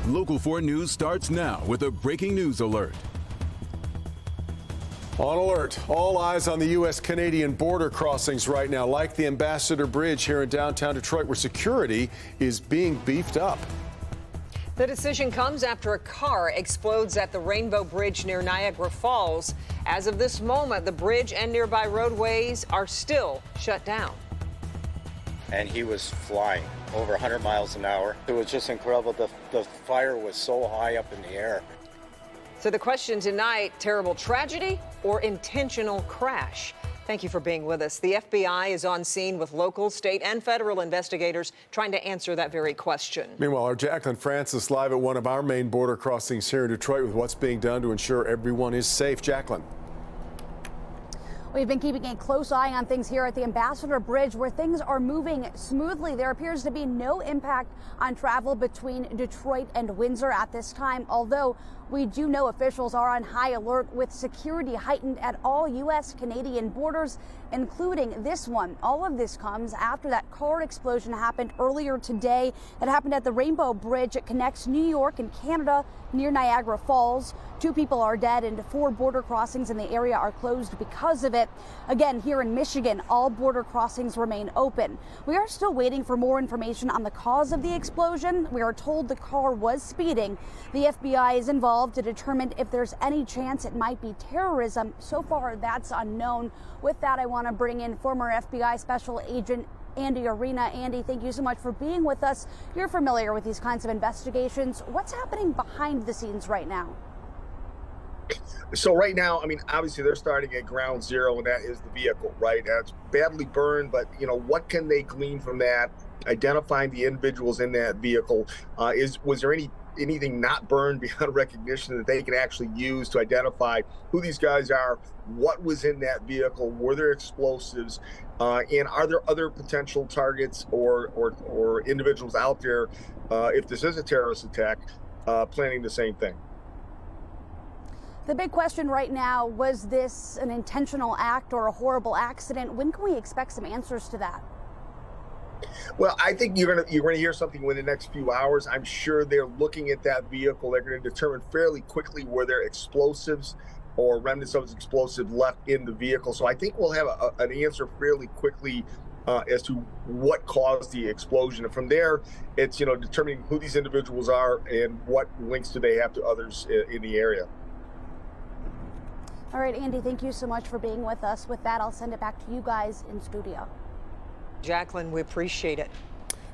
Local 4 News starts now with a breaking news alert. On alert, all eyes on the U.S.-Canadian border crossings right now, like the Ambassador Bridge here in downtown Detroit, where security is being beefed up. The decision comes after a car explodes at the Rainbow Bridge near Niagara Falls. As of this moment, the bridge and nearby roadways are still shut down. And he was flying over 100 miles an hour. It was just incredible. The fire was so high up in the air. So the question tonight, terrible tragedy or intentional crash? Thank you for being with us. The FBI is on scene with local, state, and federal investigators trying to answer that very question. Meanwhile, our Jacqueline Francis live at one of our main border crossings here in Detroit with what's being done to ensure everyone is safe. Jacqueline. We've been keeping a close eye on things here at the Ambassador Bridge, where things are moving smoothly. There appears to be no impact on travel between Detroit and Windsor at this time, although we do know officials are on high alert with security heightened at all U.S.-Canadian borders, including this one. All of this comes after that car explosion happened earlier today. It happened at the Rainbow Bridge. It connects New York and Canada near Niagara Falls. 2 people are dead and 4 border crossings in the area are closed because of it. Again, here in Michigan, all border crossings remain open. We are still waiting for more information on the cause of the explosion. We are told the car was speeding. The FBI is involved to determine if there's any chance it might be terrorism. So far, that's unknown. With that, I want to bring in former FBI Special Agent Andy Arena. Andy, thank you so much for being with us. You're familiar with these kinds of investigations. What's happening behind the scenes right now? So right now, I mean, obviously they're starting at ground zero, and that is the vehicle, right? That's badly burned, but what can they glean from that? Identifying the individuals in that vehicle. Was there anything not burned beyond recognition that they can actually use to identify who these guys are, what was in that vehicle, were there explosives, and are there other potential targets or individuals out there, if this is a terrorist attack, planning the same thing? The big question right now, was this an intentional act or a horrible accident? When can we expect some answers to that? Well, I think you're gonna hear something within the next few hours. I'm sure they're looking at that vehicle. They're going to determine fairly quickly were there explosives or remnants of explosive left in the vehicle. So I think we'll have an answer fairly quickly as to what caused the explosion. And from there, it's determining who these individuals are and what links do they have to others in the area. All right, Andy, thank you so much for being with us. With that, I'll send it back to you guys in studio. Jacqueline, we appreciate it.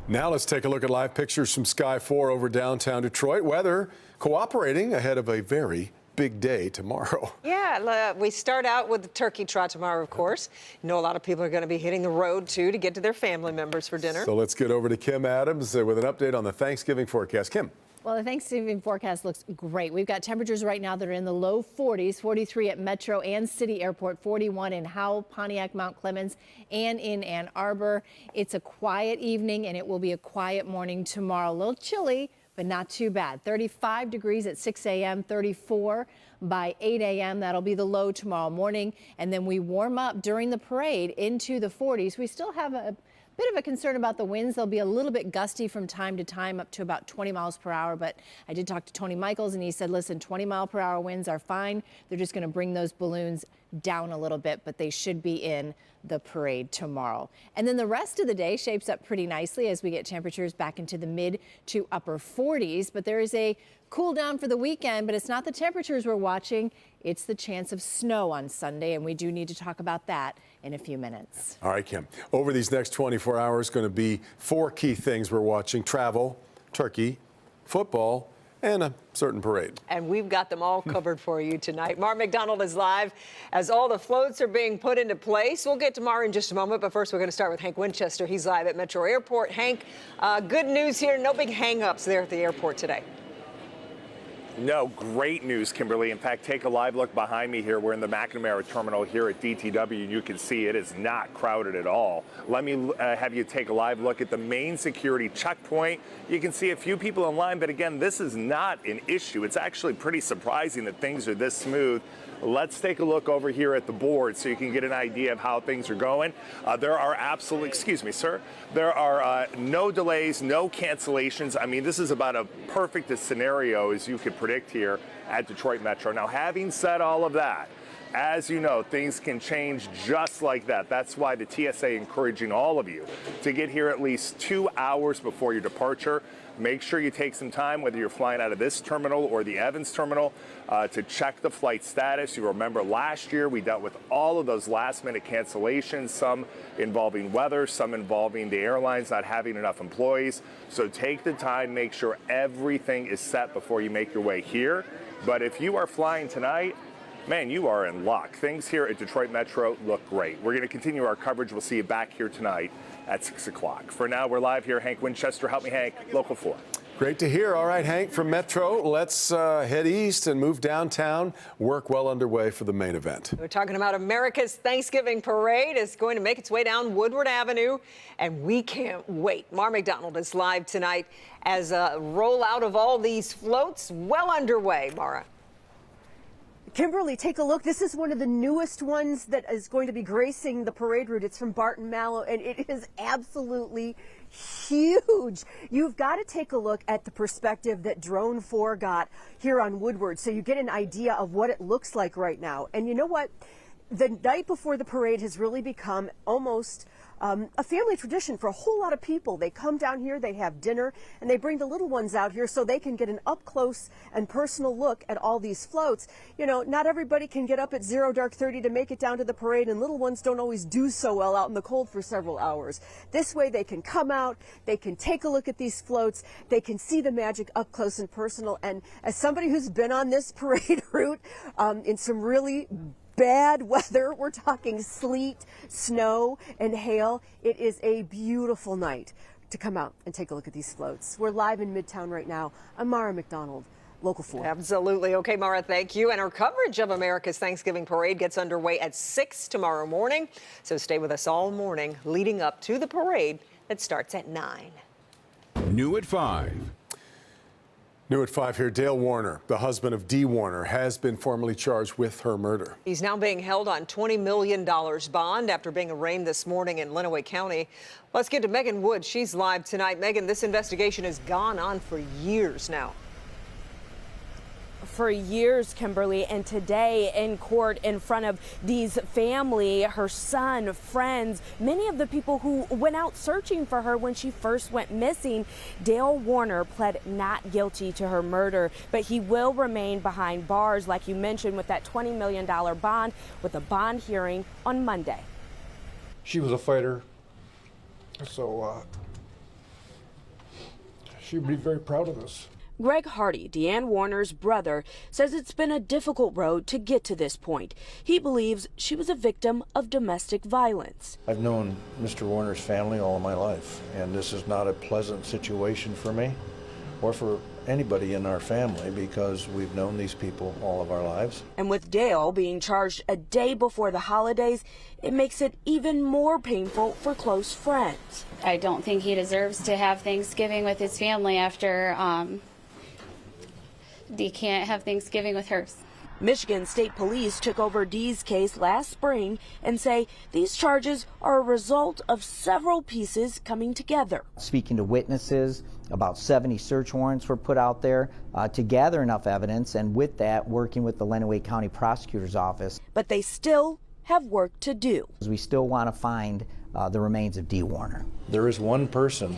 Now let's take a look at live pictures from Sky 4 over downtown Detroit. Weather cooperating ahead of a very big day tomorrow. Yeah, we start out with the turkey trot tomorrow, of course. A lot of people are going to be hitting the road, too, to get to their family members for dinner. So let's get over to Kim Adams with an update on the Thanksgiving forecast. Kim. Well, the Thanksgiving forecast looks great. We've got temperatures right now that are in the low 40s, 43 at Metro and City Airport, 41 in Howell, Pontiac, Mount Clemens, and in Ann Arbor. It's a quiet evening, and it will be a quiet morning tomorrow. A little chilly, but not too bad. 35 degrees at 6 a.m., 34 by 8 a.m. That'll be the low tomorrow morning. And then we warm up during the parade into the 40s. We still have a bit of a concern about the winds. They'll be a little bit gusty from time to time, up to about 20 miles per hour. But I did talk to Tony Michaels, and he said, listen, 20-mile-per-hour winds are fine. They're just going to bring those balloons down a little bit, but they should be in the parade tomorrow. And then the rest of the day shapes up pretty nicely as we get temperatures back into the mid to upper 40s. But there is a cool down for the weekend, but it's not the temperatures we're watching. It's the chance of snow on Sunday, and we do need to talk about that in a few minutes. All right, Kim. Over these next 24 hours, going to be 4 key things we're watching: travel, turkey, football, and a certain parade. And we've got them all covered for you tonight. Mara McDonald is live as all the floats are being put into place. We'll get to Mara in just a moment, but first we're going to start with Hank Winchester. He's live at Metro Airport. Hank, good news here. No big hang-ups there at the airport today. No, great news, Kimberly. In fact, take a live look behind me here. We're in the McNamara terminal here at DTW, and you can see it is not crowded at all. Let me have you take a live look at the main security checkpoint. You can see a few people in line, but again, this is not an issue. It's actually pretty surprising that things are this smooth. let's take a look over here at the board so you can get an idea of how things are going. There are there are no delays, no cancellations. I mean, this is about as perfect a scenario as you could predict here at Detroit Metro. Now, having said all of that, as you know, things can change just like that. That's why the TSA encouraging all of you to get here at least 2 hours before your departure. Make sure you take some time, whether you're flying out of this terminal or the Evans terminal, to check the flight status. You remember last year we dealt with all of those last-minute cancellations, some involving weather, some involving the airlines not having enough employees. So take the time, make sure everything is set before you make your way here. But if you are flying tonight, man, you are in luck. Things here at Detroit Metro look great. We're going to continue our coverage. We'll see you back here tonight at 6 o'clock. For now, we're live here. Hank Winchester, help me, Hank, Local 4. Great to hear. All right, Hank, from Metro, let's head east and move downtown. Work well underway for the main event. We're talking about America's Thanksgiving Parade. It's going to make its way down Woodward Avenue, and we can't wait. Mara McDonald is live tonight as a rollout of all these floats well underway. Mara. Kimberly, take a look. This is one of the newest ones that is going to be gracing the parade route. It's from Barton Mallow, and it is absolutely huge. You've got to take a look at the perspective that Drone 4 got here on Woodward, so you get an idea of what it looks like right now. And you know what? The night before the parade has really become almost a family tradition for a whole lot of people. They come down here, they have dinner, and they bring the little ones out here so they can get an up-close and personal look at all these floats. You know, not everybody can get up at 0 dark 30 to make it down to the parade, and little ones don't always do so well out in the cold for several hours. This way they can come out, they can take a look at these floats, they can see the magic up close and personal. And as somebody who's been on this parade route in some really bad weather, we're talking sleet, snow, and hail, it is a beautiful night to come out and take a look at these floats. We're live in Midtown right now. I'm Mara McDonald, Local 4. Absolutely. Okay, Mara, thank you. And our coverage of America's Thanksgiving Parade gets underway at 6 tomorrow morning. So stay with us all morning leading up to the parade that starts at 9. New at 5. New at 5 here, Dale Warner, the husband of Dee Warner, has been formally charged with her murder. He's now being held on $20 million bond after being arraigned this morning in Lenawee County. Let's get to Megan Wood. She's live tonight. Megan, this investigation has gone on for years now. For years, Kimberly, and today in court in front of Dee's family, her son, friends, many of the people who went out searching for her when she first went missing. Dale Warner pled not guilty to her murder, but he will remain behind bars, like you mentioned, with that $20 million bond, with a bond hearing on Monday. She was a fighter, so she'd be very proud of us. Greg Hardy, Deanne Warner's brother, says it's been a difficult road to get to this point. He believes she was a victim of domestic violence. I've known Mr. Warner's family all of my life, and this is not a pleasant situation for me or for anybody in our family because we've known these people all of our lives. And with Dale being charged a day before the holidays, it makes it even more painful for close friends. I don't think he deserves to have Thanksgiving with his family after Dee can't have Thanksgiving with hers. Michigan State Police took over Dee's case last spring and say these charges are a result of several pieces coming together. Speaking to witnesses, about 70 search warrants were put out there to gather enough evidence, and with that, working with the Lenawee County Prosecutor's Office. But they still have work to do. We still want to find the remains of Dee Warner. There is one person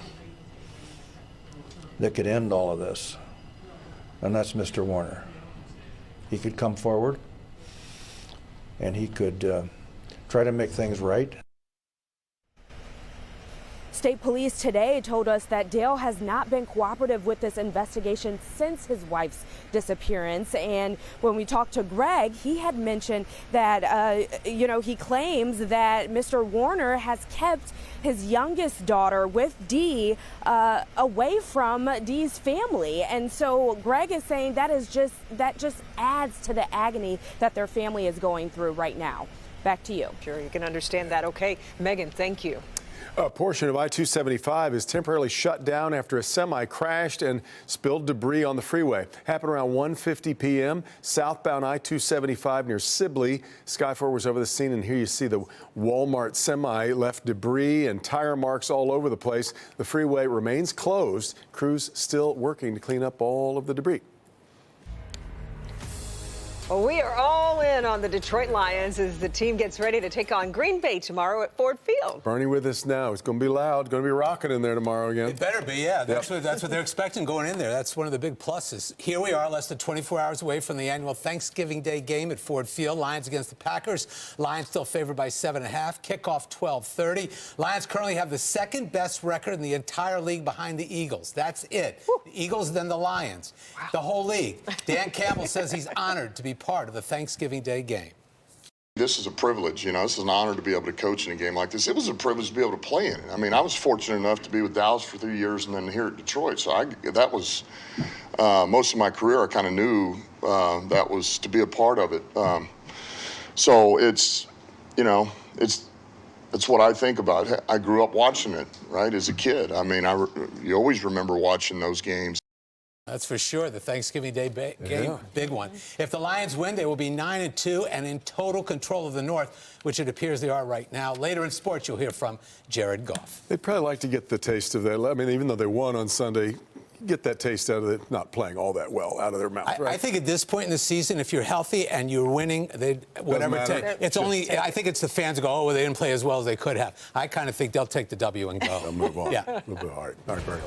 that could end all of this, and that's Mr. Warner. He could come forward and he could try to make things right. State police today told us that Dale has not been cooperative with this investigation since his wife's disappearance. And when we talked to Greg, he had mentioned that, he claims that Mr. Warner has kept his youngest daughter with Dee away from Dee's family. And so Greg is saying that just adds to the agony that their family is going through right now. Back to you. Sure, you can understand that. Okay, Megan, thank you. A portion of I-275 is temporarily shut down after a semi crashed and spilled debris on the freeway. Happened around 1:50 p.m. southbound I-275 near Sibley. Sky 4 was over the scene, and here you see the Walmart semi left debris and tire marks all over the place. The freeway remains closed. Crews still working to clean up all of the debris. Well, we are all in on the Detroit Lions as the team gets ready to take on Green Bay tomorrow at Ford Field. Bernie with us now. It's going to be loud. Going to be rocking in there tomorrow again. It better be, yeah. That's what they're expecting going in there. That's one of the big pluses. Here we are, less than 24 hours away from the annual Thanksgiving Day game at Ford Field. Lions against the Packers. Lions still favored by 7.5. Kickoff 12:30. Lions currently have the second best record in the entire league behind the Eagles. That's it. Woo. The Eagles, then the Lions. Wow. The whole league. Dan Campbell says he's honored to be part of the Thanksgiving Day game. This is a privilege, this is an honor to be able to coach in a game like this. It was a privilege to be able to play in it. I mean, I was fortunate enough to be with Dallas for 3 years and then here at Detroit. So that was most of my career. I kind of knew that was to be a part of it. So it's what I think about. I grew up watching it, right, as a kid. I mean, you always remember watching those games. That's for sure. The Thanksgiving Day game, big one. If the Lions win, they will be 9-2 and in total control of the North, which it appears they are right now. Later in sports, you'll hear from Jared Goff. They'd probably like to get the taste of that. I mean, even though they won on Sunday, get that taste out of it, not playing all that well out of their mouth. Right? I think at this point in the season, if you're healthy and you're winning, whatever it takes. It's only, I think it's the fans who go, oh, well, they didn't play as well as they could have. I kind of think they'll take the W and go. They'll move on. Yeah. A little bit hard. All right, Bernie.